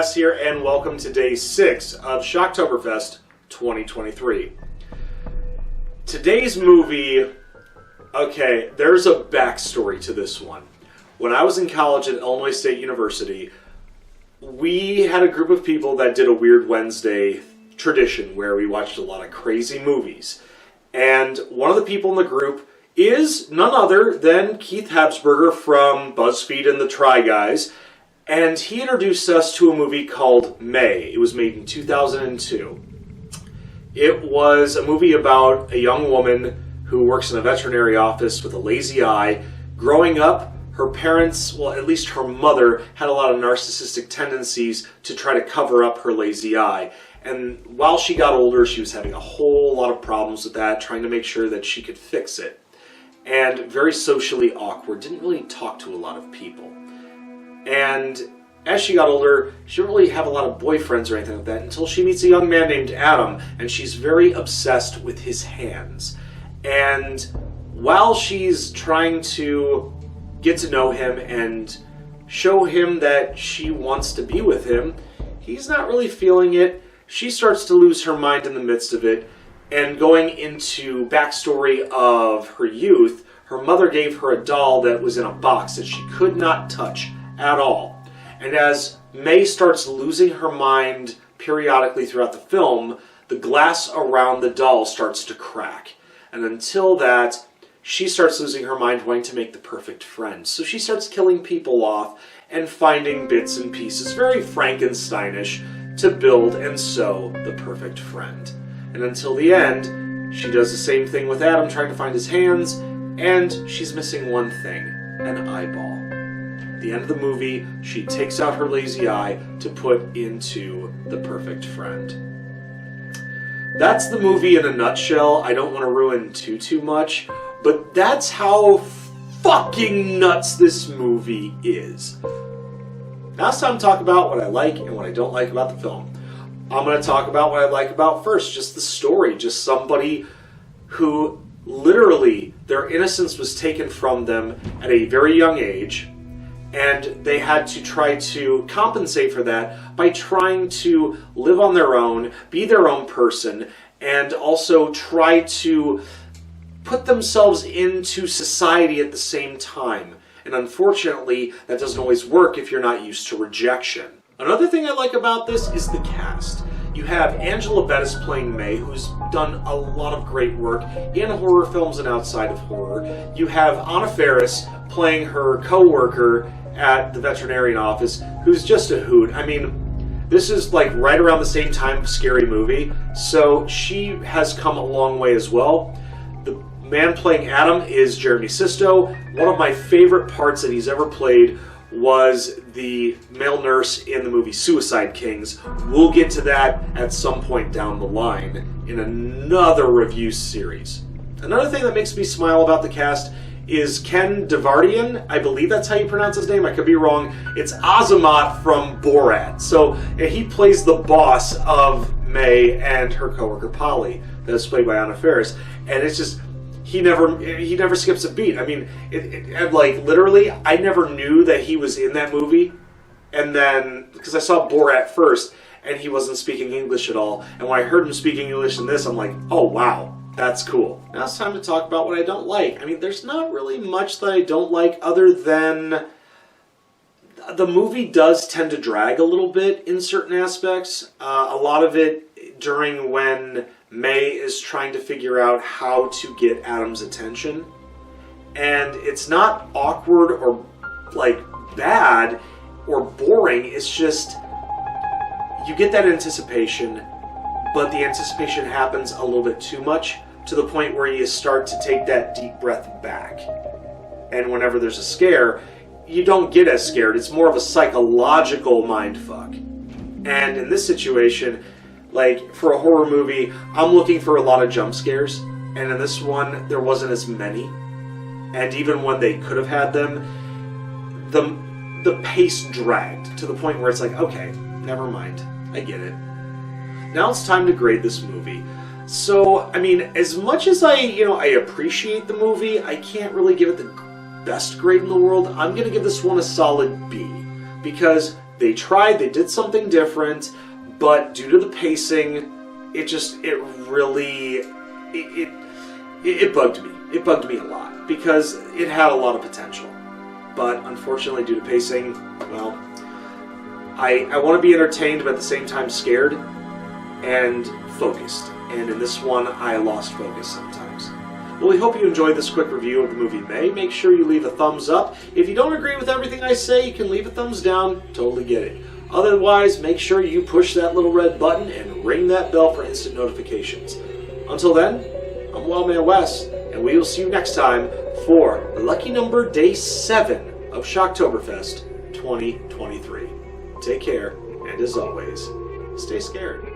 Wes here, and welcome to day 6 of SHOCKTOBERFEST 2023. Today's movie, okay, there's a backstory to this one. When I was in college at Illinois State University, we had a group of people that did a Weird Wednesday tradition where we watched a lot of crazy movies. And one of the people in the group is none other than Keith Habsburger from BuzzFeed and the Try Guys. And he introduced us to a movie called May. It was made in 2002. It was a movie about a young woman who works in a veterinary office with a lazy eye. Growing up, her parents, well, at least her mother, had a lot of narcissistic tendencies to try to cover up her lazy eye. And while she got older, she was having a whole lot of problems with that, trying to make sure that she could fix it. And very socially awkward, didn't really talk to a lot of people. And as she got older, she didn't really have a lot of boyfriends or anything like that until she meets a young man named Adam, and she's very obsessed with his hands. And while she's trying to get to know him and show him that she wants to be with him, he's not really feeling it. She starts to lose her mind in the midst of it, and going into backstory of her youth, her mother gave her a doll that was in a box that she could not touch at all. And as May starts losing her mind periodically throughout the film, the glass around the doll starts to crack. And until that, she starts losing her mind, wanting to make the perfect friend. So she starts killing people off and finding bits and pieces, very Frankensteinish, to build and sew the perfect friend. And until the end, she does the same thing with Adam, trying to find his hands, and she's missing one thing, an eyeball. At the end of the movie, she takes out her lazy eye to put into the perfect friend. That's the movie in a nutshell. I don't want to ruin too much, but that's how fucking nuts this movie is. Now it's time to talk about what I like and what I don't like about the film. I'm going to talk about what I like about first, just the story, just somebody who literally their innocence was taken from them at a very young age. And they had to try to compensate for that by trying to live on their own, be their own person, and also try to put themselves into society at the same time. And unfortunately, that doesn't always work if you're not used to rejection. Another thing I like about this is the cast. You have Angela Bettis playing May, who's done a lot of great work in horror films and outside of horror. You have Anna Faris playing her co-worker at the veterinarian office, who's just a hoot. I mean, this is like right around the same time of Scary Movie, so she has come a long way as well. The man playing Adam is Jeremy Sisto. One of my favorite parts that he's ever played was the male nurse in the movie Suicide Kings. We'll get to that at some point down the line in another review series. Another thing that makes me smile about the cast is Ken Devardian. I believe that's how you pronounce his name. I could be wrong. It's Azamat from Borat. So he plays the boss of May and her coworker Polly, that's played by Anna Faris. And it's just, he never skips a beat. I mean, like literally, I never knew that he was in that movie. And then, because I saw Borat first, and he wasn't speaking English at all. And when I heard him speaking English in this, I'm like, oh wow. That's cool. Now it's time to talk about what I don't like. I mean, there's not really much that I don't like other than the movie does tend to drag a little bit in certain aspects. A lot of it during when May is trying to figure out how to get Adam's attention. And it's not awkward or like bad or boring. It's just you get that anticipation, but the anticipation happens a little bit too much, to the point where you start to take that deep breath back. And whenever there's a scare, you don't get as scared. It's more of a psychological mindfuck. And in this situation, like for a horror movie, I'm looking for a lot of jump scares. And in this one, there wasn't as many. And even when they could have had them, the pace dragged to the point where it's like, okay, never mind. I get it. Now it's time to grade this movie. So, I mean, as much as I appreciate the movie, I can't really give it the best grade in the world. I'm going to give this one a solid B. Because They tried, they did something different, but due to the pacing, it bugged me. It bugged me a lot because it had a lot of potential. But unfortunately, due to pacing, well, I want to be entertained, but at the same time scared and focused. And in this one, I lost focus sometimes. Well, we hope you enjoyed this quick review of the movie May. Make sure you leave a thumbs up. If you don't agree with everything I say, you can leave a thumbs down. Totally get it. Otherwise, make sure you push that little red button and ring that bell for instant notifications. Until then, I'm Wildman Wes, and we will see you next time for lucky number day 7 of Shocktoberfest 2023. Take care, and as always, stay scared.